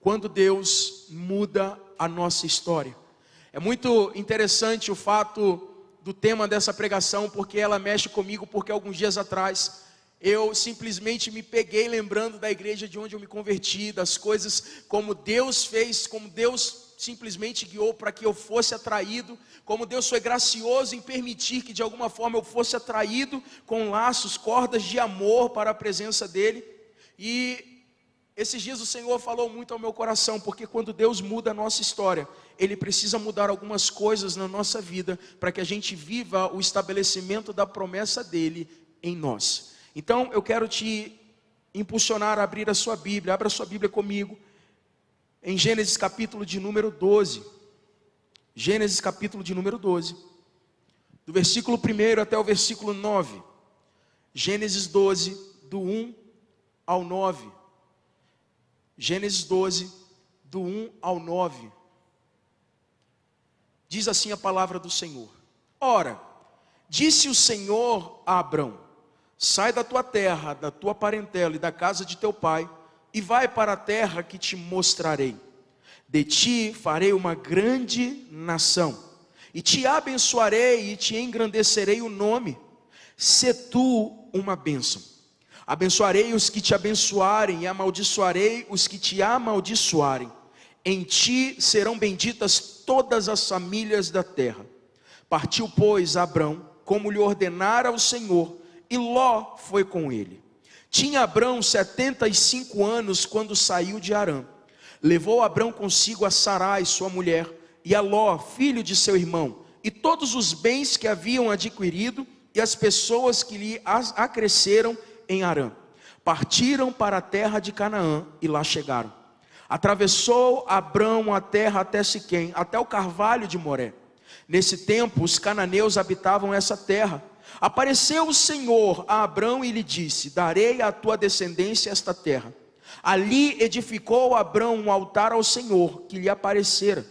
quando Deus muda a nossa história. É muito interessante o fato do tema dessa pregação, porque ela mexe comigo, porque alguns dias atrás eu simplesmente me peguei lembrando da igreja de onde eu me converti, das coisas como Deus fez, como Deus simplesmente guiou para que eu fosse atraído, como Deus foi gracioso em permitir que de alguma forma eu fosse atraído com laços, cordas de amor para a presença dEle. E esses dias o Senhor falou muito ao meu coração, porque quando Deus muda a nossa história, Ele precisa mudar algumas coisas na nossa vida, para que a gente viva o estabelecimento da promessa dEle em nós. Então eu quero te impulsionar a abrir a sua Bíblia. Abra a sua Bíblia comigo em Gênesis capítulo de número 12. Gênesis capítulo de número 12, do versículo 1 até o versículo 9. Gênesis 12, do 1 ao 9. Gênesis 12, do 1 ao 9. Diz assim a palavra do Senhor: Ora, disse o Senhor a Abrão: sai da tua terra, da tua parentela e da casa de teu pai, e vai para a terra que te mostrarei. De ti farei uma grande nação, e te abençoarei e te engrandecerei o nome. Sê tu uma bênção. Abençoarei os que te abençoarem, e amaldiçoarei os que te amaldiçoarem. Em ti serão benditas todas as famílias da terra. Partiu, pois, Abrão, como lhe ordenara o Senhor, e Ló foi com ele. Tinha Abrão 75 anos quando saiu de Harã. Levou Abrão consigo a Sarai, sua mulher, e a Ló, filho de seu irmão, e todos os bens que haviam adquirido, e as pessoas que lhe acresceram em Harã. Partiram para a terra de Canaã, e lá chegaram. Atravessou Abrão a terra até Siquém, até o carvalho de Moré. Nesse tempo, os cananeus habitavam essa terra. Apareceu o Senhor a Abrão e lhe disse: darei à tua descendência esta terra. Ali edificou Abrão um altar ao Senhor que lhe aparecera.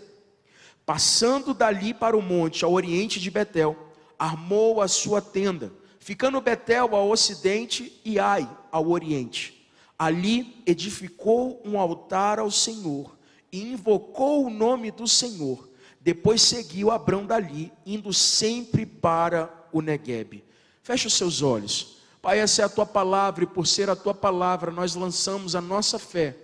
Passando dali para o monte, ao oriente de Betel, armou a sua tenda, ficando Betel ao ocidente e Ai ao oriente. Ali edificou um altar ao Senhor e invocou o nome do Senhor. Depois seguiu Abrão dali, indo sempre para o Neguebe. Feche os seus olhos. Pai, essa é a tua palavra, e por ser a tua palavra, nós lançamos a nossa fé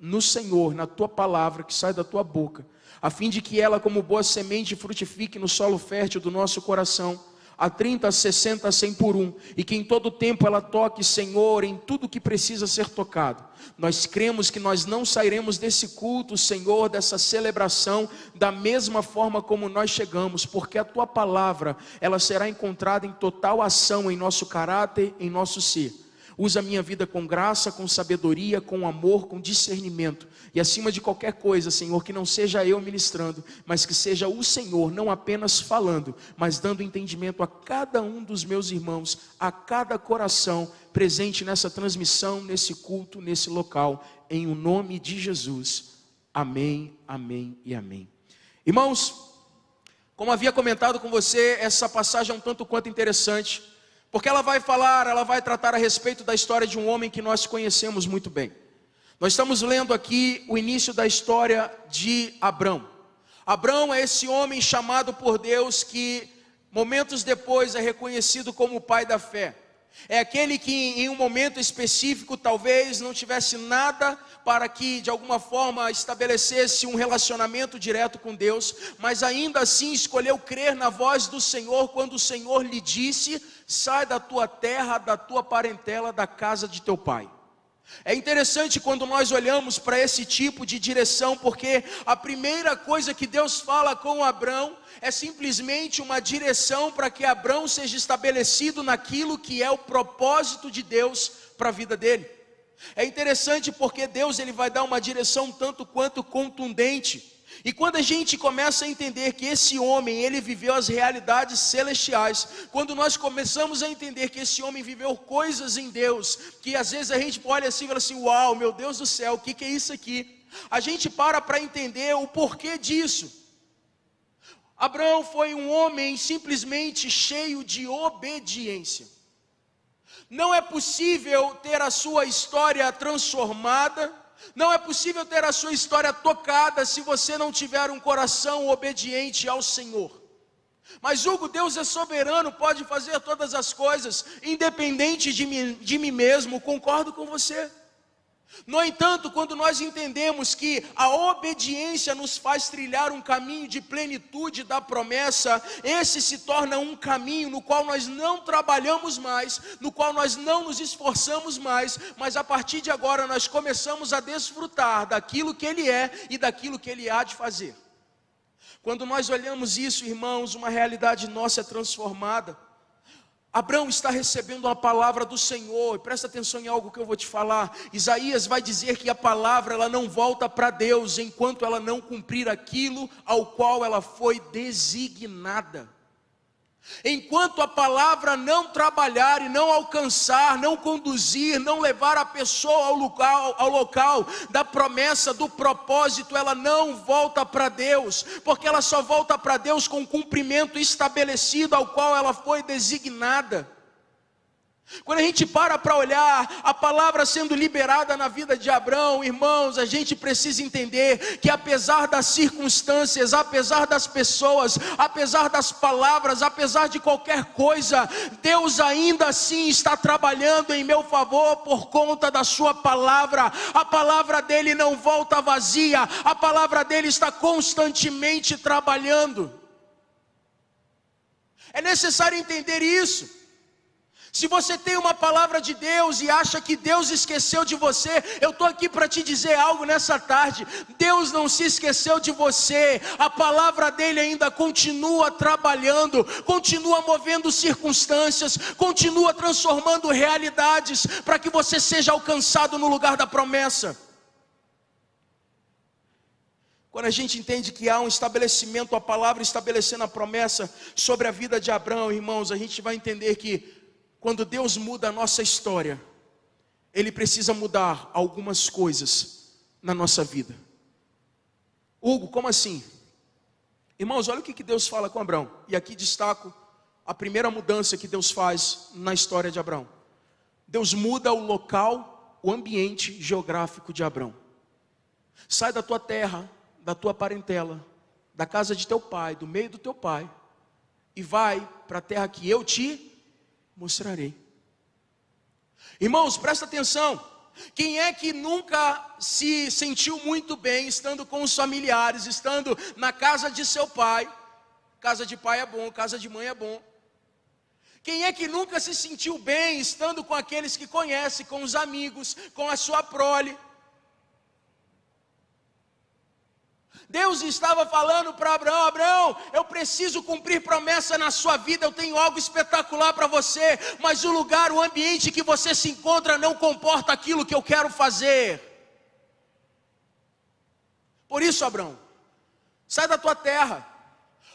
no Senhor, na tua palavra que sai da tua boca, a fim de que ela, como boa semente, frutifique no solo fértil do nosso coração, a 30, a 60, a 100 por 1, e que em todo tempo ela toque, Senhor, em tudo que precisa ser tocado. Nós cremos que nós não sairemos desse culto, Senhor, dessa celebração, da mesma forma como nós chegamos, porque a tua palavra, ela será encontrada em total ação em nosso caráter, em nosso ser. Usa a minha vida com graça, com sabedoria, com amor, com discernimento. E acima de qualquer coisa, Senhor, que não seja eu ministrando, mas que seja o Senhor, não apenas falando, mas dando entendimento a cada um dos meus irmãos, a cada coração presente nessa transmissão, nesse culto, nesse local, em o nome de Jesus. Amém, amém e amém. Irmãos, como havia comentado com você, essa passagem é um tanto quanto interessante, porque ela vai tratar a respeito da história de um homem que nós conhecemos muito bem. Nós estamos lendo aqui o início da história de Abrão. Abrão é esse homem chamado por Deus que momentos depois é reconhecido como o pai da fé. É aquele que em um momento específico talvez não tivesse nada para que de alguma forma estabelecesse um relacionamento direto com Deus, mas ainda assim escolheu crer na voz do Senhor quando o Senhor lhe disse: sai da tua terra, da tua parentela, da casa de teu pai. É interessante quando nós olhamos para esse tipo de direção, porque a primeira coisa que Deus fala com Abrão é simplesmente uma direção para que Abrão seja estabelecido naquilo que é o propósito de Deus para a vida dele. É interessante porque Deus ele vai dar uma direção tanto quanto contundente. E quando a gente começa a entender que esse homem, ele viveu as realidades celestiais, quando nós começamos a entender que esse homem viveu coisas em Deus, que às vezes a gente olha assim e fala assim: uau, meu Deus do céu, o que é isso aqui? A gente para entender o porquê disso. Abraão foi um homem simplesmente cheio de obediência. Não é possível ter a sua história transformada, Não é possível ter a sua história tocada se você não tiver um coração obediente ao Senhor. Mas Hugo, Deus é soberano, pode fazer todas as coisas, independente de mim mesmo, concordo com você. No entanto, quando nós entendemos que a obediência nos faz trilhar um caminho de plenitude da promessa, esse se torna um caminho no qual nós não trabalhamos mais, no qual nós não nos esforçamos mais, mas a partir de agora nós começamos a desfrutar daquilo que Ele é e daquilo que Ele há de fazer. Quando nós olhamos isso, irmãos, uma realidade nossa é transformada. Abraão está recebendo uma palavra do Senhor, e presta atenção em algo que eu vou te falar. Isaías vai dizer que a palavra ela não volta para Deus enquanto ela não cumprir aquilo ao qual ela foi designada. Enquanto a palavra não trabalhar e não alcançar, não conduzir, não levar a pessoa ao local da promessa, do propósito, ela não volta para Deus, porque ela só volta para Deus com o cumprimento estabelecido ao qual ela foi designada. Quando a gente para olhar a palavra sendo liberada na vida de Abraão, irmãos, a gente precisa entender que apesar das circunstâncias, apesar das pessoas, apesar das palavras, apesar de qualquer coisa, Deus ainda assim está trabalhando em meu favor por conta da sua palavra. A palavra dele não volta vazia, a palavra dele está constantemente trabalhando. É necessário entender isso. Se você tem uma palavra de Deus e acha que Deus esqueceu de você, eu estou aqui para te dizer algo nessa tarde. Deus não se esqueceu de você, a palavra dele ainda continua trabalhando, continua movendo circunstâncias, continua transformando realidades, para que você seja alcançado no lugar da promessa. Quando a gente entende que há um estabelecimento, a palavra estabelecendo a promessa sobre a vida de Abraão, irmãos, a gente vai entender que quando Deus muda a nossa história, Ele precisa mudar algumas coisas na nossa vida. Hugo, como assim? Irmãos, olha o que Deus fala com Abraão. E aqui destaco a primeira mudança que Deus faz na história de Abraão. Deus muda o local, o ambiente geográfico de Abraão. Sai da tua terra, da tua parentela, da casa de teu pai, do meio do teu pai, e vai para a terra que eu te mostrarei. Irmãos, presta atenção. Quem é que nunca se sentiu muito bem estando com os familiares, estando na casa de seu pai? Casa de pai é bom, casa de mãe é bom. Quem é que nunca se sentiu bem estando com aqueles que conhece, com os amigos, com a sua prole? Deus estava falando para Abraão: Abraão, eu preciso cumprir promessa na sua vida, eu tenho algo espetacular para você, mas o lugar, o ambiente que você se encontra não comporta aquilo que eu quero fazer. Por isso, Abraão, sai da tua terra,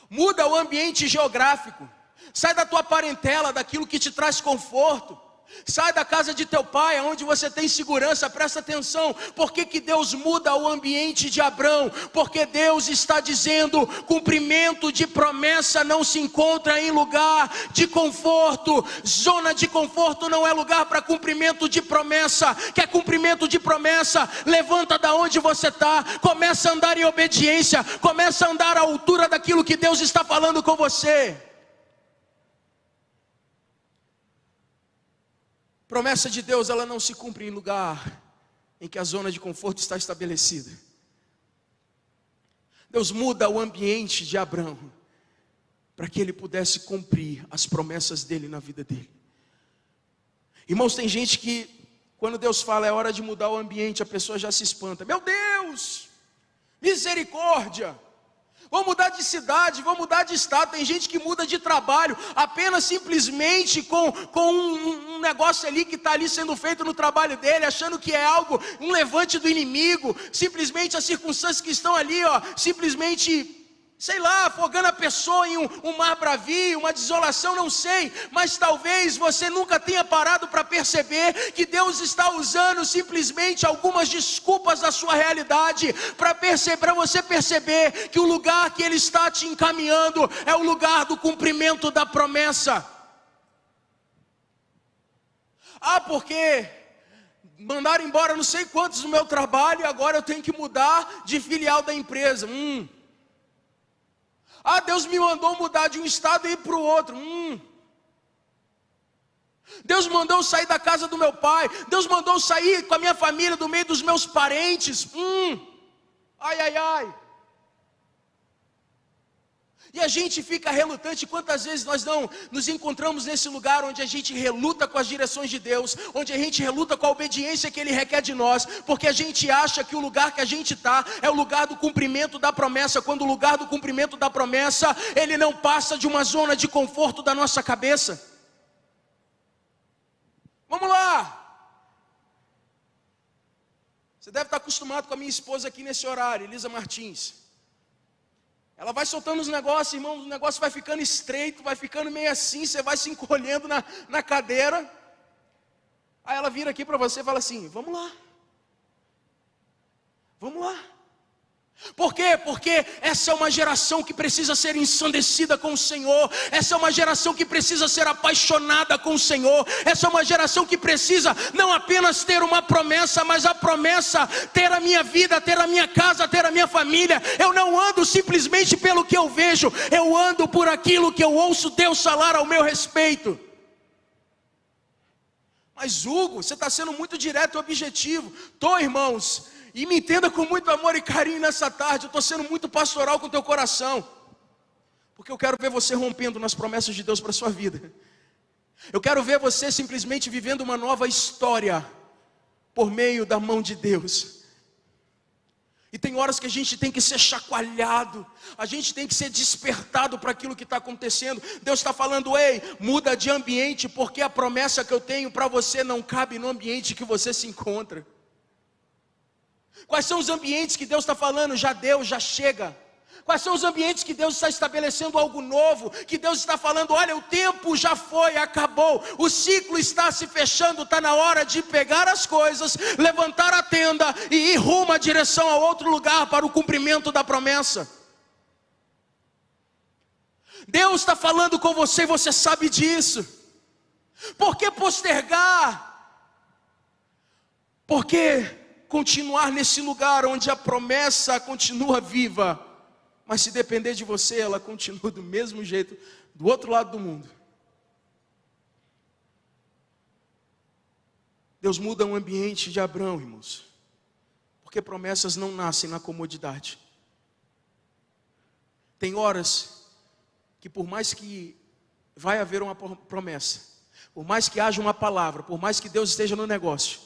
muda o ambiente geográfico, sai da tua parentela, daquilo que te traz conforto. Sai da casa de teu pai, onde você tem segurança. Presta atenção, por que Deus muda o ambiente de Abraão? Porque Deus está dizendo: cumprimento de promessa não se encontra em lugar de conforto. Zona de conforto não é lugar para cumprimento de promessa. Quer cumprimento de promessa? Levanta da onde você está, começa a andar em obediência, começa a andar à altura daquilo que Deus está falando com você. Promessa de Deus, ela não se cumpre em lugar em que a zona de conforto está estabelecida. Deus muda o ambiente de Abraão para que ele pudesse cumprir as promessas dele na vida dele. Irmãos, tem gente que quando Deus fala é hora de mudar o ambiente, a pessoa já se espanta. Meu Deus, misericórdia! Vou mudar de cidade, vou mudar de estado. Tem gente que muda de trabalho apenas simplesmente com um negócio ali que está ali sendo feito no trabalho dele, achando que é algo, um levante do inimigo. Simplesmente as circunstâncias que estão ali, simplesmente, sei lá, afogando a pessoa em um mar bravio, uma desolação, não sei. Mas talvez você nunca tenha parado para perceber que Deus está usando simplesmente algumas desculpas da sua realidade para você perceber que o lugar que Ele está te encaminhando é o lugar do cumprimento da promessa. Porque mandaram embora não sei quantos do meu trabalho, e agora eu tenho que mudar de filial da empresa. Ah, Deus me mandou mudar de um estado e ir para o outro. Deus mandou eu sair da casa do meu pai. Deus mandou eu sair com a minha família, do meio dos meus parentes. Ai, ai, ai. E a gente fica relutante. Quantas vezes nós não nos encontramos nesse lugar onde a gente reluta com as direções de Deus, onde a gente reluta com a obediência que Ele requer de nós, porque a gente acha que o lugar que a gente está é o lugar do cumprimento da promessa, quando o lugar do cumprimento da promessa, ele não passa de uma zona de conforto da nossa cabeça. Vamos lá. Você deve estar acostumado com a minha esposa aqui nesse horário, Elisa Martins. Ela vai soltando os negócios, irmão, o negócio vai ficando estreito, vai ficando meio assim, você vai se encolhendo na cadeira. Aí ela vira aqui para você e fala assim: vamos lá. Vamos lá. Por quê? Porque essa é uma geração que precisa ser ensandecida com o Senhor. Essa é uma geração que precisa ser apaixonada com o Senhor. Essa é uma geração que precisa não apenas ter uma promessa, mas a promessa, ter a minha vida, ter a minha casa, ter a minha família. Eu não ando simplesmente pelo que eu vejo, eu ando por aquilo que eu ouço Deus falar ao meu respeito. Mas Hugo, você está sendo muito direto e objetivo. Irmãos, e me entenda com muito amor e carinho nessa tarde. Eu estou sendo muito pastoral com o teu coração, porque eu quero ver você rompendo nas promessas de Deus para a sua vida. Eu quero ver você simplesmente vivendo uma nova história por meio da mão de Deus. E tem horas que a gente tem que ser chacoalhado, a gente tem que ser despertado para aquilo que está acontecendo. Deus está falando: ei, muda de ambiente, porque a promessa que eu tenho para você não cabe no ambiente que você se encontra. Quais são os ambientes que Deus está falando? Já deu, já chega. Quais são os ambientes que Deus está estabelecendo algo novo? Que Deus está falando: olha, o tempo já foi, acabou. O ciclo está se fechando, está na hora de pegar as coisas, levantar a tenda e ir rumo à direção a outro lugar para o cumprimento da promessa. Deus está falando com você e você sabe disso. Por que postergar? Por que continuar nesse lugar onde a promessa continua viva, mas se depender de você, ela continua do mesmo jeito, do outro lado do mundo? Deus muda o ambiente de Abrão, irmãos, porque promessas não nascem na comodidade. Tem horas que, por mais que vai haver uma promessa, por mais que haja uma palavra, por mais que Deus esteja no negócio,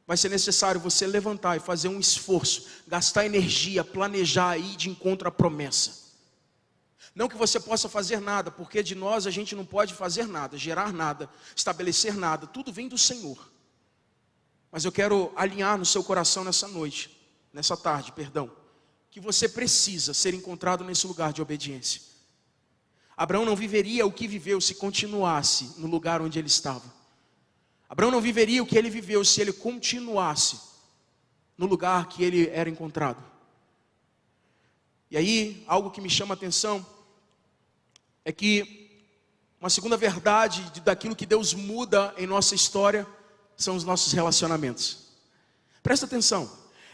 vai ser necessário você levantar e fazer um esforço, gastar energia, planejar e ir de encontro à promessa. Não que você possa fazer nada, porque de nós a gente não pode fazer nada, gerar nada, estabelecer nada, tudo vem do Senhor. Mas eu quero alinhar no seu coração nessa tarde, que você precisa ser encontrado nesse lugar de obediência. Abraão não viveria o que viveu se continuasse no lugar onde ele estava. Abraão não viveria o que ele viveu se ele continuasse no lugar que ele era encontrado. E aí, algo que me chama a atenção é que uma segunda verdade daquilo que Deus muda em nossa história são os nossos relacionamentos. Presta atenção.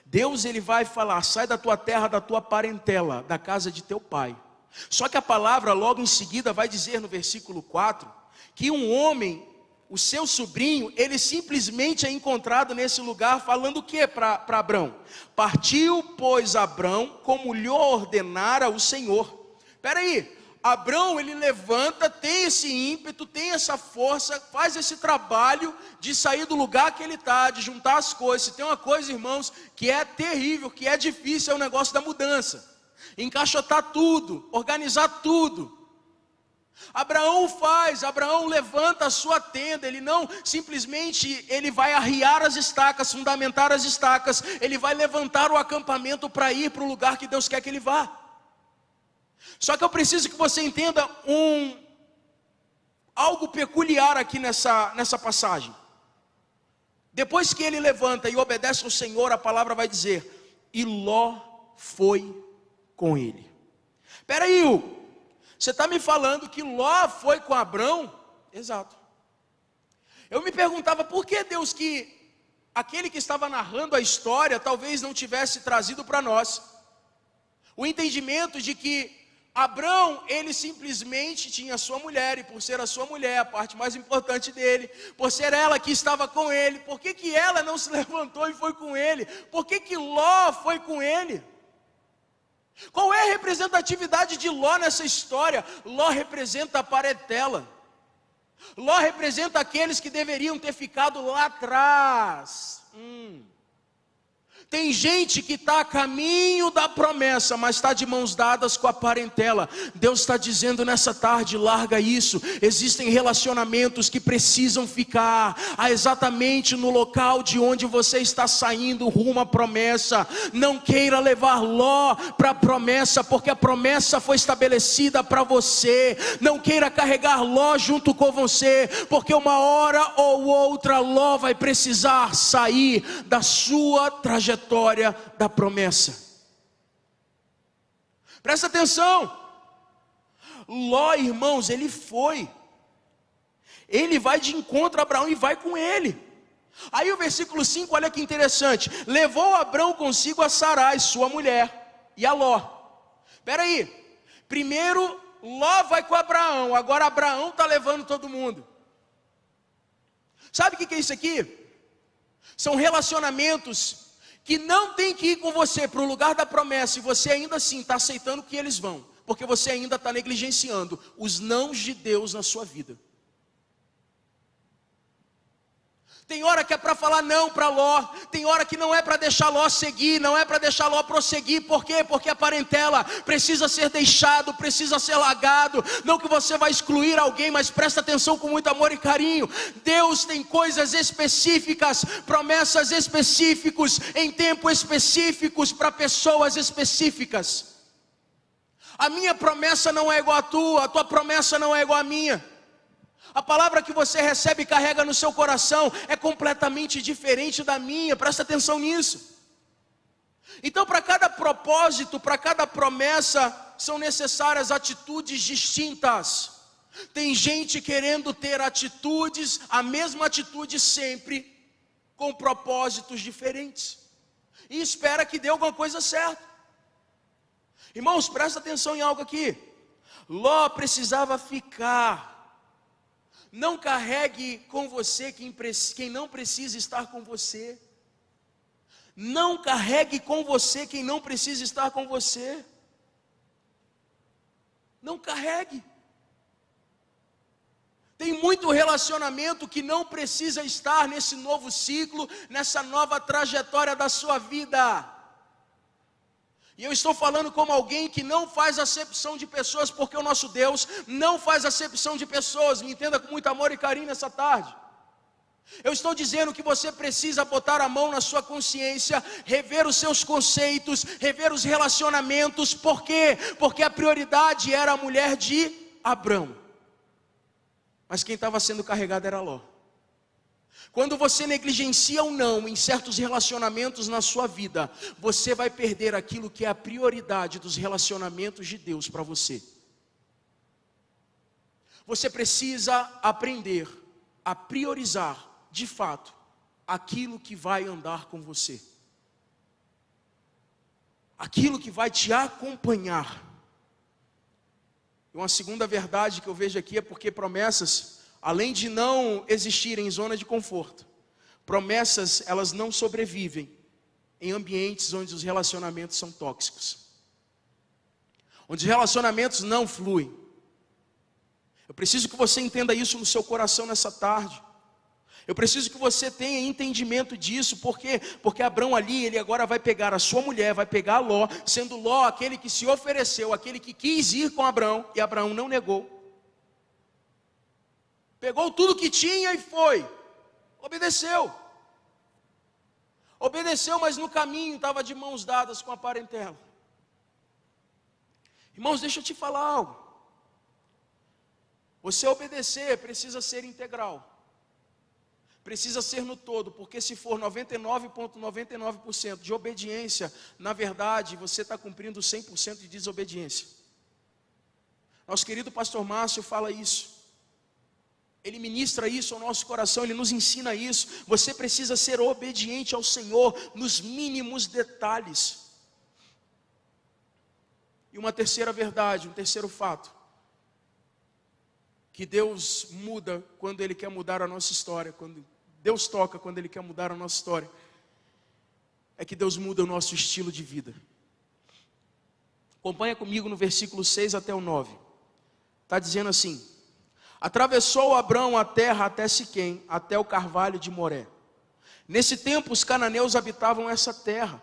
Deus, ele vai falar: sai da tua terra, da tua parentela, da casa de teu pai. Só que a palavra logo em seguida vai dizer no versículo 4 que um homem, o seu sobrinho, ele simplesmente é encontrado nesse lugar falando o que para Abrão? Partiu, pois, Abrão, como lhe ordenara o Senhor. Espera aí, Abrão, ele levanta, tem esse ímpeto, tem essa força, faz esse trabalho de sair do lugar que ele está, de juntar as coisas. Se tem uma coisa, irmãos, que é terrível, que é difícil, é o negócio da mudança. Encaixotar tudo, organizar tudo. Abraão levanta a sua tenda. Ele não simplesmente ele vai arriar as estacas, fundamentar as estacas. Ele vai levantar o acampamento para ir para o lugar que Deus quer que ele vá. Só que eu preciso que você entenda algo peculiar aqui nessa passagem. Depois que ele levanta e obedece ao Senhor, a palavra vai dizer: e Ló foi com ele. Espera aí, Hugo. Você está me falando que Ló foi com Abrão? Exato. Eu me perguntava por que Deus que aquele que estava narrando a história talvez não tivesse trazido para nós o entendimento de que Abrão, ele simplesmente tinha sua mulher, e por ser a sua mulher, a parte mais importante dele, por ser ela que estava com ele, por que ela não se levantou e foi com ele? Por que Ló foi com ele? Qual é a representatividade de Ló nessa história? Ló representa a parentela. Ló representa aqueles que deveriam ter ficado lá atrás. Tem gente que está a caminho da promessa, mas está de mãos dadas com a parentela. Deus está dizendo nessa tarde, larga isso. Existem relacionamentos que precisam ficar exatamente no local de onde você está saindo rumo à promessa. Não queira levar Ló para a promessa, porque a promessa foi estabelecida para você. Não queira carregar Ló junto com você, porque uma hora ou outra Ló vai precisar sair da sua trajetória da promessa. Presta atenção. Ló, irmãos, ele vai de encontro a Abraão e vai com ele. Aí o versículo 5, olha que interessante. Levou Abraão consigo a Sarai, sua mulher, e a Ló. Espera aí, primeiro Ló vai com Abraão, agora Abraão está levando todo mundo. Sabe o que é isso aqui? São relacionamentos que não tem que ir com você para o lugar da promessa, e você ainda assim está aceitando que eles vão, porque você ainda está negligenciando os nãos de Deus na sua vida. Tem hora que é para falar não para Ló, tem hora que não é para deixar Ló seguir, não é para deixar Ló prosseguir. Por quê? Porque a parentela precisa ser deixado, precisa ser largado. Não que você vai excluir alguém, mas presta atenção com muito amor e carinho. Deus tem coisas específicas, promessas específicas, em tempo específicos, para pessoas específicas. A minha promessa não é igual à tua, a tua promessa não é igual à minha. A palavra que você recebe e carrega no seu coração é completamente diferente da minha, presta atenção nisso. Então, para cada propósito, para cada promessa, são necessárias atitudes distintas. Tem gente querendo ter atitudes, a mesma atitude sempre, com propósitos diferentes, e espera que dê alguma coisa certa. Irmãos, presta atenção em algo aqui. Ló precisava ficar. Não carregue com você quem não precisa estar com você. Não carregue com você quem não precisa estar com você. Não carregue. Tem muito relacionamento que não precisa estar nesse novo ciclo, nessa nova trajetória da sua vida. E eu estou falando como alguém que não faz acepção de pessoas, porque o nosso Deus não faz acepção de pessoas. Me entenda com muito amor e carinho nessa tarde. Eu estou dizendo que você precisa botar a mão na sua consciência, rever os seus conceitos, rever os relacionamentos. Por quê? Porque a prioridade era a mulher de Abrão, mas quem estava sendo carregado era Ló. Quando você negligencia ou não em certos relacionamentos na sua vida, você vai perder aquilo que é a prioridade dos relacionamentos de Deus para você. Você precisa aprender a priorizar, de fato, aquilo que vai andar com você, aquilo que vai te acompanhar. E uma segunda verdade que eu vejo aqui é porque promessas, além de não existirem em zona de conforto, promessas, elas não sobrevivem em ambientes onde os relacionamentos são tóxicos, onde os relacionamentos não fluem. Eu preciso que você entenda isso no seu coração nessa tarde. Eu preciso que você tenha entendimento disso. Por quê? Porque Abrão ali, ele agora vai pegar a sua mulher, vai pegar Ló, sendo Ló aquele que se ofereceu, aquele que quis ir com Abrão, e Abrão não negou. Pegou tudo que tinha e foi. Obedeceu. Obedeceu, mas no caminho estava de mãos dadas com a parentela. Irmãos, deixa eu te falar algo. Você obedecer precisa ser integral. Precisa ser no todo, porque se for 99,99% de obediência, na verdade, você está cumprindo 100% de desobediência. Nosso querido pastor Márcio fala isso. Ele ministra isso ao nosso coração, Ele nos ensina isso. Você precisa ser obediente ao Senhor nos mínimos detalhes. E uma terceira verdade, um terceiro fato, que Deus muda quando Ele quer mudar a nossa história, quando Deus toca quando Ele quer mudar a nossa história, é que Deus muda o nosso estilo de vida. Acompanha comigo no versículo 6 até o 9. Está dizendo assim: atravessou Abrão a terra até Siquém, até o carvalho de Moré. Nesse tempo os cananeus habitavam essa terra.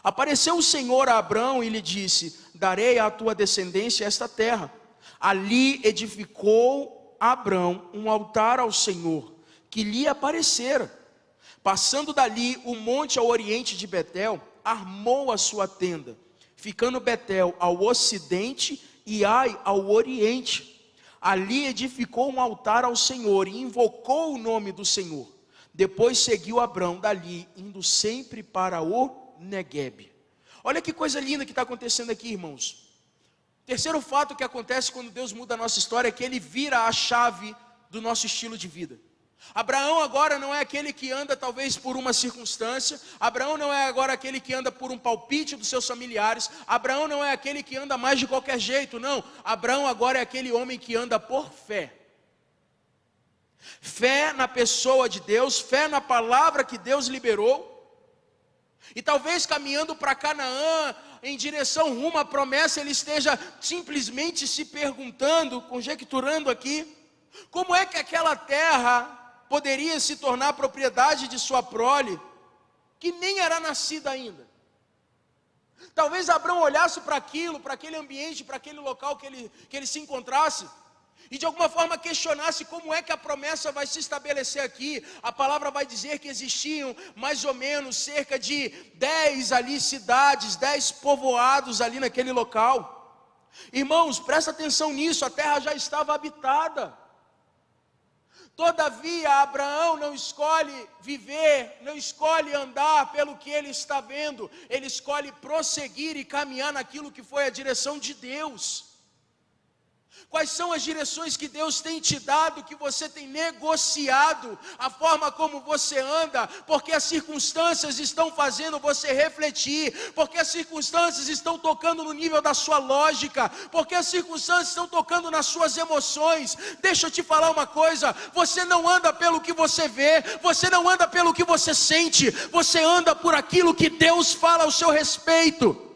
Apareceu o Senhor a Abrão e lhe disse: darei à tua descendência esta terra. Ali edificou Abrão um altar ao Senhor, que lhe aparecera. Passando dali o monte ao oriente de Betel, armou a sua tenda, ficando Betel ao ocidente e Ai ao oriente. Ali edificou um altar ao Senhor e invocou o nome do Senhor. Depois seguiu Abrão dali, indo sempre para o Neguebe. Olha que coisa linda que está acontecendo aqui, irmãos. Terceiro fato que acontece quando Deus muda a nossa história é que Ele vira a chave do nosso estilo de vida. Abraão agora não é aquele que anda talvez por uma circunstância. Abraão não é agora aquele que anda por um palpite dos seus familiares. Abraão não é aquele que anda mais de qualquer jeito, não. Abraão agora é aquele homem que anda por fé. Fé na pessoa de Deus, fé na palavra que Deus liberou. E talvez caminhando para Canaã, em direção rumo à promessa, ele esteja simplesmente se perguntando, conjecturando aqui, como é que aquela terra poderia se tornar propriedade de sua prole, que nem era nascida ainda. Talvez Abrão olhasse para aquilo, para aquele ambiente, para aquele local que ele se encontrasse, e de alguma forma questionasse como é que a promessa vai se estabelecer aqui. A palavra vai dizer que existiam mais ou menos cerca de 10 ali cidades, 10 povoados ali naquele local. Irmãos, presta atenção nisso, a terra já estava habitada. Todavia, Abraão não escolhe viver, não escolhe andar pelo que ele está vendo, ele escolhe prosseguir e caminhar naquilo que foi a direção de Deus. Quais são as direções que Deus tem te dado, que você tem negociado a forma como você anda, porque as circunstâncias estão fazendo você refletir, porque as circunstâncias estão tocando no nível da sua lógica, porque as circunstâncias estão tocando nas suas emoções. Deixa eu te falar uma coisa, você não anda pelo que você vê, você não anda pelo que você sente, você anda por aquilo que Deus fala ao seu respeito.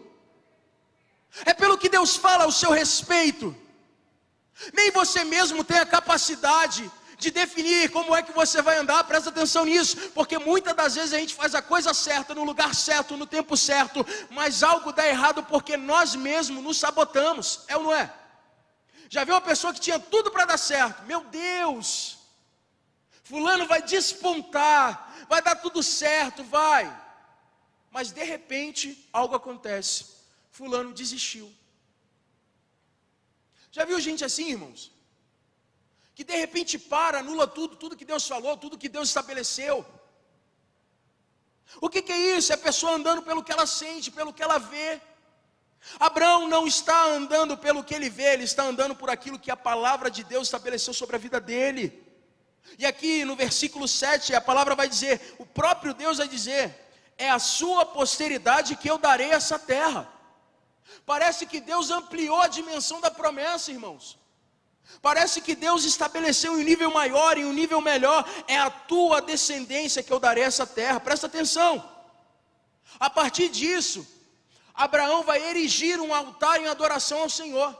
É pelo que Deus fala ao seu respeito. Nem você mesmo tem a capacidade de definir como é que você vai andar. Presta atenção nisso, porque muitas das vezes a gente faz a coisa certa, no lugar certo, no tempo certo, mas algo dá errado porque nós mesmos nos sabotamos, é ou não é? Já viu uma pessoa que tinha tudo para dar certo? Meu Deus, fulano vai despontar, vai dar tudo certo, vai. Mas de repente algo acontece, fulano desistiu. Já viu gente assim, irmãos? Que de repente anula tudo que Deus falou, tudo que Deus estabeleceu. O que é isso? É a pessoa andando pelo que ela sente, pelo que ela vê. Abraão não está andando pelo que ele vê, ele está andando por aquilo que a palavra de Deus estabeleceu sobre a vida dele. E aqui no versículo 7, a palavra vai dizer, o próprio Deus vai dizer, é a sua posteridade que eu darei essa terra. Parece que Deus ampliou a dimensão da promessa, irmãos. Parece que Deus estabeleceu um nível maior e um nível melhor. É a tua descendência que eu darei essa terra. Presta atenção. A partir disso, Abraão vai erigir um altar em adoração ao Senhor.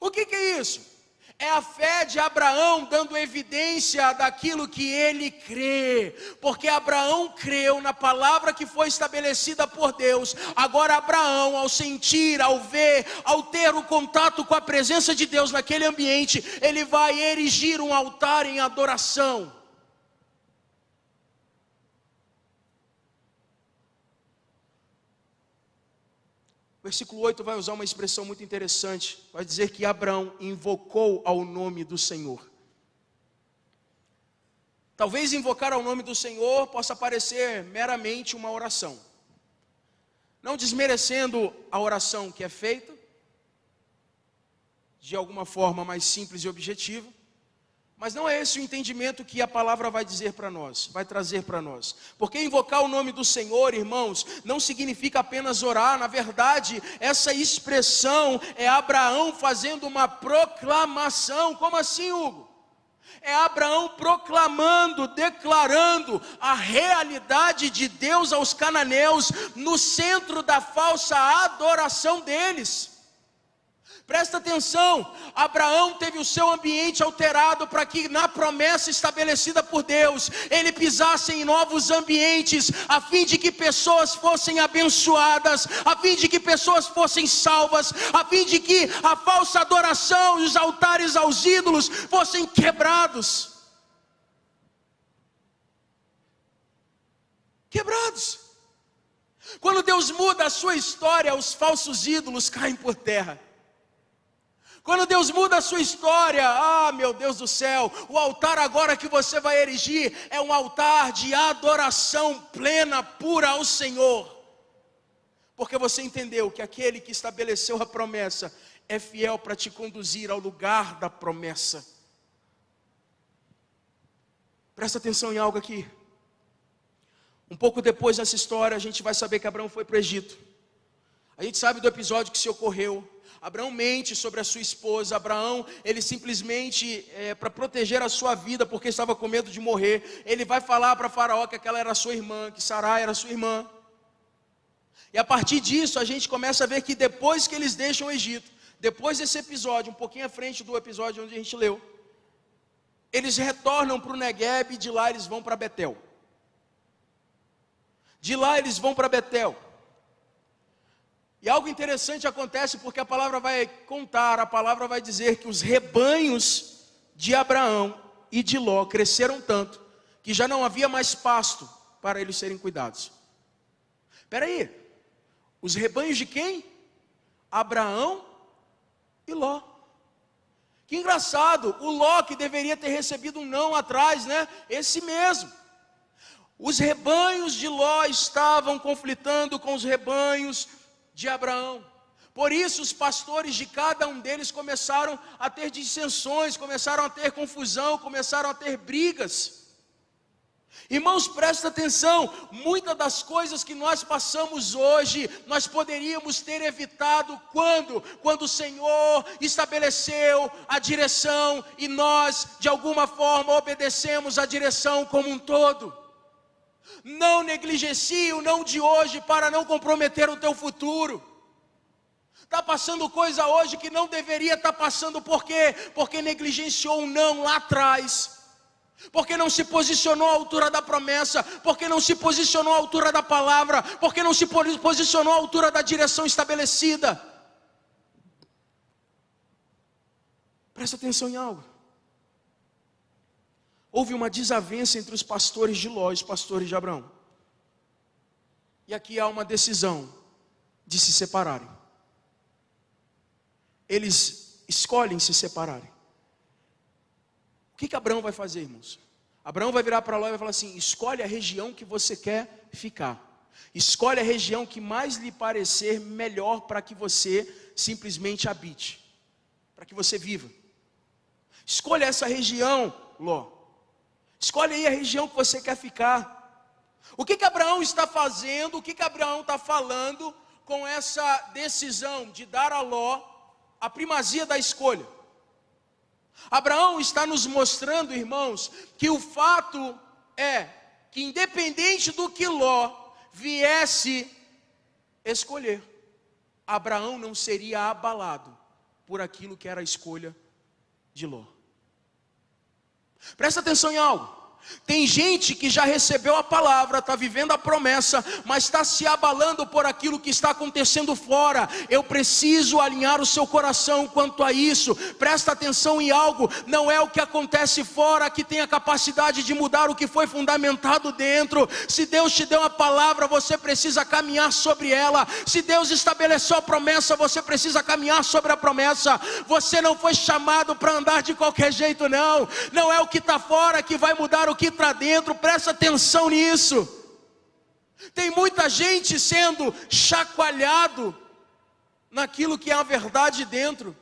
O que é isso? É a fé de Abraão dando evidência daquilo que ele crê, porque Abraão creu na palavra que foi estabelecida por Deus. Agora Abraão, ao sentir, ao ver, ao ter o contato com a presença de Deus naquele ambiente, ele vai erigir um altar em adoração. O versículo 8 vai usar uma expressão muito interessante. Vai dizer que Abraão invocou ao nome do Senhor. Talvez invocar ao nome do Senhor possa parecer meramente uma oração. Não desmerecendo a oração que é feita, de alguma forma mais simples e objetiva, Mas não é esse o entendimento que a palavra vai dizer para nós, vai trazer para nós. Porque invocar o nome do Senhor, irmãos, não significa apenas orar. Na verdade, essa expressão é Abraão fazendo uma proclamação. Como assim, Hugo? É Abraão proclamando, declarando a realidade de Deus aos cananeus no centro da falsa adoração deles. Presta atenção, Abraão teve o seu ambiente alterado para que na promessa estabelecida por Deus, ele pisasse em novos ambientes, a fim de que pessoas fossem abençoadas, a fim de que pessoas fossem salvas, a fim de que a falsa adoração e os altares aos ídolos fossem quebrados. Quebrados. Quando Deus muda a sua história, os falsos ídolos caem por terra. Quando Deus muda a sua história, meu Deus do céu, o altar agora que você vai erigir é um altar de adoração plena, pura ao Senhor. Porque você entendeu que aquele que estabeleceu a promessa é fiel para te conduzir ao lugar da promessa. Presta atenção em algo aqui. Um pouco depois dessa história, a gente vai saber que Abraão foi para o Egito. A gente sabe do episódio que se ocorreu. Abraão mente sobre a sua esposa. Abraão, ele simplesmente, para proteger a sua vida, porque estava com medo de morrer, ele vai falar para Faraó que aquela era sua irmã, que Sarai era sua irmã. E a partir disso, a gente começa a ver que depois que eles deixam o Egito, depois desse episódio, um pouquinho à frente do episódio onde a gente leu, eles retornam para o Negueb e de lá eles vão para Betel. De lá eles vão para Betel. E algo interessante acontece porque a palavra vai contar, a palavra vai dizer que os rebanhos de Abraão e de Ló cresceram tanto que já não havia mais pasto para eles serem cuidados. Espera aí, os rebanhos de quem? Abraão e Ló. Que engraçado, o Ló que deveria ter recebido um não atrás, né? Esse mesmo. Os rebanhos de Ló estavam conflitando com os rebanhos de Abraão. Por isso os pastores de cada um deles começaram a ter dissensões, começaram a ter confusão, começaram a ter brigas. Irmãos, presta atenção, muitas das coisas que nós passamos hoje, nós poderíamos ter evitado quando o Senhor estabeleceu a direção e nós, de alguma forma, obedecemos a direção como um todo. Não negligencie o não de hoje para não comprometer o teu futuro. Está passando coisa hoje que não deveria estar passando, por quê? Porque negligenciou um não lá atrás. Porque não se posicionou à altura da promessa, porque não se posicionou à altura da palavra, porque não se posicionou à altura da direção estabelecida. Presta atenção em algo. Houve uma desavença entre os pastores de Ló e os pastores de Abraão. E aqui há uma decisão de se separarem. Eles escolhem se separarem. O que Abraão vai fazer, irmãos? Abraão vai virar para Ló e vai falar assim: escolhe a região que você quer ficar. Escolhe a região que mais lhe parecer melhor para que você simplesmente habite. Para que você viva. Escolha essa região, Ló. Escolhe aí a região que você quer ficar. O que Abraão está fazendo, o que Abraão está falando com essa decisão de dar a Ló a primazia da escolha? Abraão está nos mostrando, irmãos, que o fato é que independente do que Ló viesse escolher, Abraão não seria abalado por aquilo que era a escolha de Ló. Presta atenção em algo. Tem gente que já recebeu a palavra, está vivendo a promessa, mas está se abalando por aquilo que está acontecendo fora. Eu preciso alinhar o seu coração quanto a isso. Presta atenção em algo. Não é o que acontece fora que tem a capacidade de mudar o que foi fundamentado dentro. Se Deus te deu a palavra, você precisa caminhar sobre ela. Se Deus estabeleceu a promessa, você precisa caminhar sobre a promessa. Você não foi chamado para andar de qualquer jeito, não. Não é o que está fora que vai mudar o que está dentro. Presta atenção nisso. Tem muita gente sendo chacoalhado naquilo que é a verdade dentro,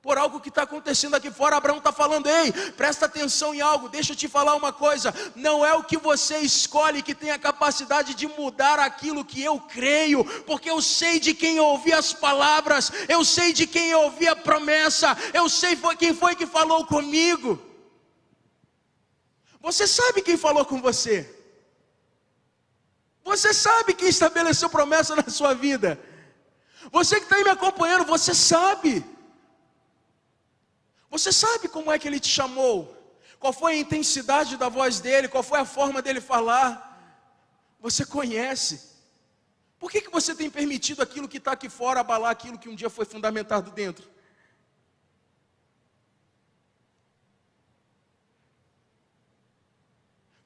por algo que está acontecendo aqui fora. Abraão está falando: ei, presta atenção em algo, deixa eu te falar uma coisa, não é o que você escolhe que tem a capacidade de mudar aquilo que eu creio, porque eu sei de quem eu ouvi as palavras, eu sei de quem eu ouvi a promessa, eu sei quem foi que falou comigo. Você sabe quem falou com você, você sabe quem estabeleceu promessa na sua vida, você que está aí me acompanhando, você sabe. Você sabe como é que Ele te chamou? Qual foi a intensidade da voz dEle? Qual foi a forma dEle falar? Você conhece. Por que você tem permitido aquilo que está aqui fora abalar aquilo que um dia foi fundamentado dentro?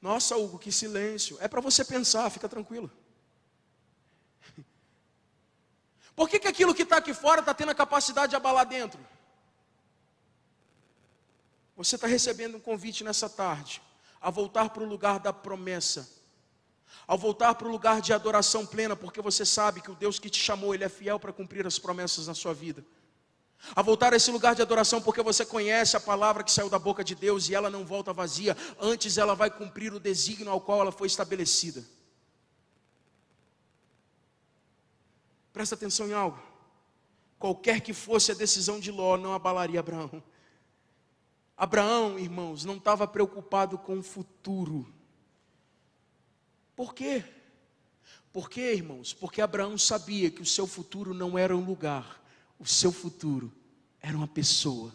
Nossa, Hugo, que silêncio. É para você pensar, fica tranquilo. Por que aquilo que está aqui fora está tendo a capacidade de abalar dentro? Você está recebendo um convite nessa tarde a voltar para o lugar da promessa, a voltar para o lugar de adoração plena, porque você sabe que o Deus que te chamou, Ele é fiel para cumprir as promessas na sua vida. A voltar a esse lugar de adoração porque você conhece a palavra que saiu da boca de Deus e ela não volta vazia, antes ela vai cumprir o desígnio ao qual ela foi estabelecida. Presta atenção em algo: qualquer que fosse a decisão de Ló, não abalaria Abraão. Abraão, irmãos, não estava preocupado com o futuro. Por quê? Por quê, irmãos? Porque Abraão sabia que o seu futuro não era um lugar, o seu futuro era uma pessoa.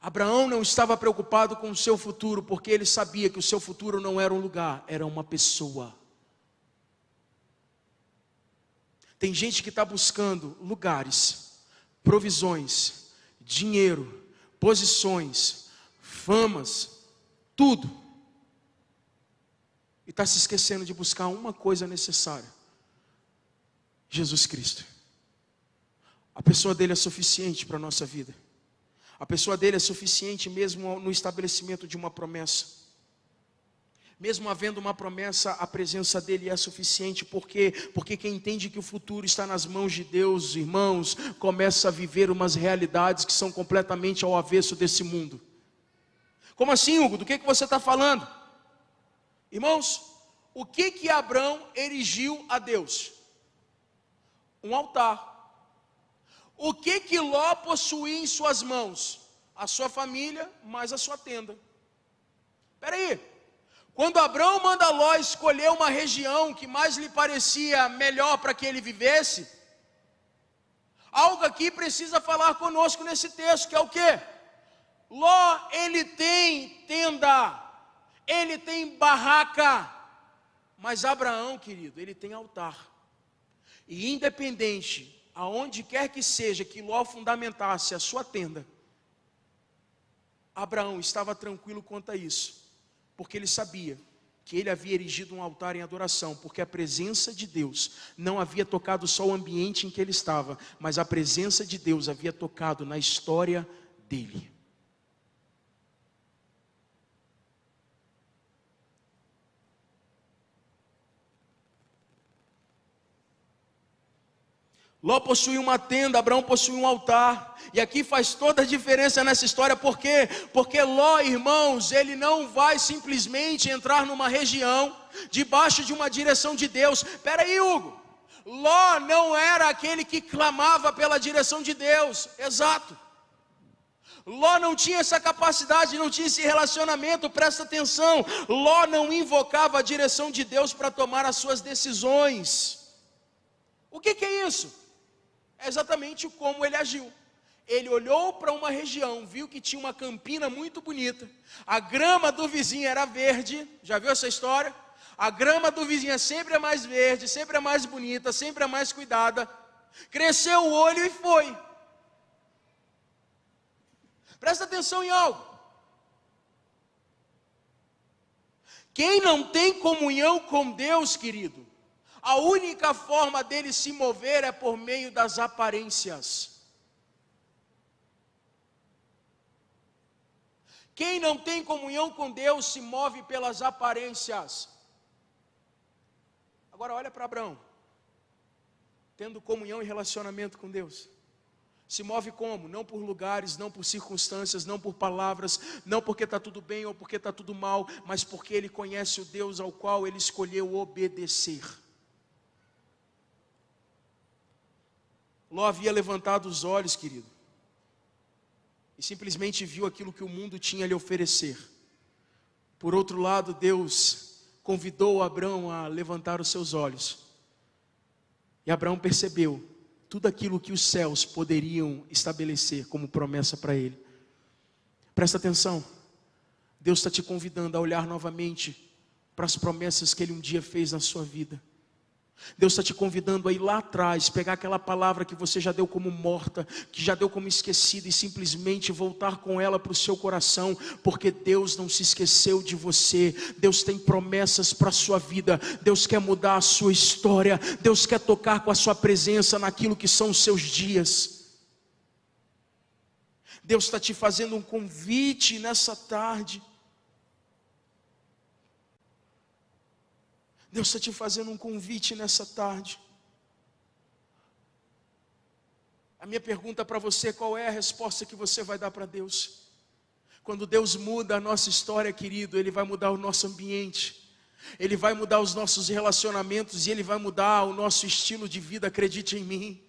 Abraão não estava preocupado com o seu futuro, porque ele sabia que o seu futuro não era um lugar, era uma pessoa. Tem gente que está buscando lugares, provisões, dinheiro, posições, famas, tudo, e está se esquecendo de buscar uma coisa necessária: Jesus Cristo. A pessoa dele é suficiente para a nossa vida. A pessoa dele é suficiente mesmo no estabelecimento de uma promessa. Mesmo havendo uma promessa, a presença dele é suficiente. Por quê? Porque quem entende que o futuro está nas mãos de Deus, irmãos, começa a viver umas realidades que são completamente ao avesso desse mundo. Como assim, Hugo? Do que você está falando? Irmãos, o que Abraão erigiu a Deus? Um altar. O que Ló possuía em suas mãos? A sua família, mais a sua tenda. Espera aí. Quando Abraão manda Ló escolher uma região que mais lhe parecia melhor para que ele vivesse, algo aqui precisa falar conosco nesse texto, que é o quê? Ló, ele tem tenda, ele tem barraca, mas Abraão, querido, ele tem altar. E independente, aonde quer que seja que Ló fundamentasse a sua tenda, Abraão estava tranquilo quanto a isso, porque ele sabia que ele havia erigido um altar em adoração, porque a presença de Deus não havia tocado só o ambiente em que ele estava, mas a presença de Deus havia tocado na história dele. Ló possuía uma tenda, Abraão possuía um altar. E aqui faz toda a diferença nessa história. Por quê? Porque Ló, irmãos, ele não vai simplesmente entrar numa região debaixo de uma direção de Deus. Espera aí, Hugo. Ló não era aquele que clamava pela direção de Deus. Exato. Ló não tinha essa capacidade, não tinha esse relacionamento. Presta atenção. Ló não invocava a direção de Deus para tomar as suas decisões. O que é isso? É exatamente como ele agiu. Ele olhou para uma região, viu que tinha uma campina muito bonita, a grama do vizinho era verde. Já viu essa história? A grama do vizinho sempre é mais verde, sempre é mais bonita, sempre é mais cuidada. Cresceu o olho e foi. Presta atenção em algo. Quem não tem comunhão com Deus, querido, a única forma dele se mover é por meio das aparências. Quem não tem comunhão com Deus se move pelas aparências. Agora olha para Abraão, tendo comunhão e relacionamento com Deus. Se move como? Não por lugares, não por circunstâncias, não por palavras, não porque está tudo bem ou porque está tudo mal, mas porque ele conhece o Deus ao qual ele escolheu obedecer. Ló havia levantado os olhos, querido, e simplesmente viu aquilo que o mundo tinha a lhe oferecer. Por outro lado, Deus convidou Abrão a levantar os seus olhos, e Abrão percebeu tudo aquilo que os céus poderiam estabelecer como promessa para ele. Presta atenção, Deus está te convidando a olhar novamente para as promessas que Ele um dia fez na sua vida. Deus está te convidando a ir lá atrás, pegar aquela palavra que você já deu como morta, que já deu como esquecida, e simplesmente voltar com ela para o seu coração, porque Deus não se esqueceu de você. Deus tem promessas para a sua vida, Deus quer mudar a sua história, Deus quer tocar com a sua presença naquilo que são os seus dias. Deus está te fazendo um convite nessa tarde. Deus está te fazendo um convite nessa tarde. A minha pergunta para você: qual é a resposta que você vai dar para Deus? Quando Deus muda a nossa história, querido, Ele vai mudar o nosso ambiente, Ele vai mudar os nossos relacionamentos e Ele vai mudar o nosso estilo de vida, acredite em mim.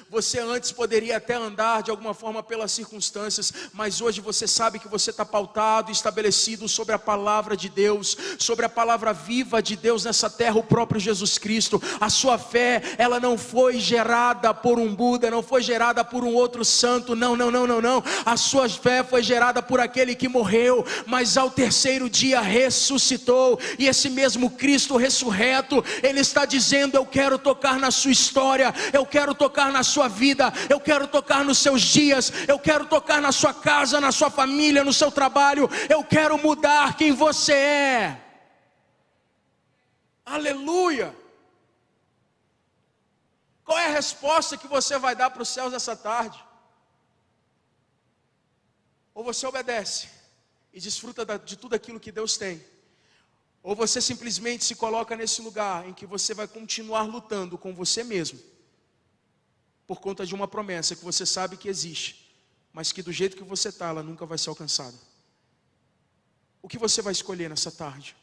Você antes poderia até andar de alguma forma pelas circunstâncias, mas hoje você sabe que você está pautado, estabelecido sobre a palavra de Deus, sobre a palavra viva de Deus nessa terra, o próprio Jesus Cristo. A sua fé, ela não foi gerada por um Buda, não foi gerada por um outro santo, não. A sua fé foi gerada por aquele que morreu, mas ao terceiro dia ressuscitou, e esse mesmo Cristo ressurreto, Ele está dizendo: eu quero tocar na sua história, eu quero tocar na sua vida, eu quero tocar nos seus dias, eu quero tocar na sua casa, na sua família, no seu trabalho, eu quero mudar quem você é. Aleluia! Qual é a resposta que você vai dar para os céus essa tarde? Ou você obedece e desfruta de tudo aquilo que Deus tem, ou você simplesmente se coloca nesse lugar em que você vai continuar lutando com você mesmo, por conta de uma promessa que você sabe que existe, mas que do jeito que você está, ela nunca vai ser alcançada. O que você vai escolher nessa tarde?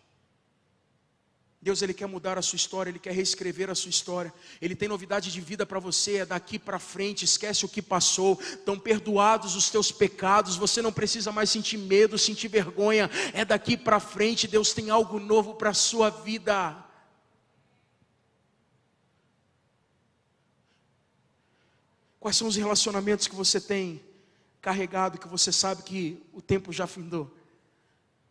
Deus, Ele quer mudar a sua história, Ele quer reescrever a sua história. Ele tem novidade de vida para você, é daqui para frente. Esquece o que passou, estão perdoados os teus pecados. Você não precisa mais sentir medo, sentir vergonha. É daqui para frente, Deus tem algo novo para a sua vida. Quais são os relacionamentos que você tem carregado, que você sabe que o tempo já findou?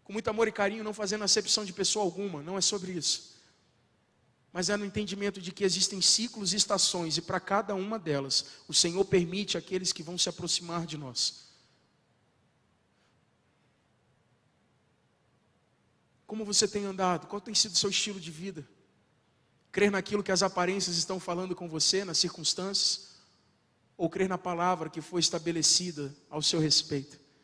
Com muito amor e carinho, não fazendo acepção de pessoa alguma, não é sobre isso. Mas é no entendimento de que existem ciclos e estações, e para cada uma delas, o Senhor permite aqueles que vão se aproximar de nós. Como você tem andado? Qual tem sido o seu estilo de vida? Crer naquilo que as aparências estão falando com você, nas circunstâncias? Ou crer na palavra que foi estabelecida ao seu respeito?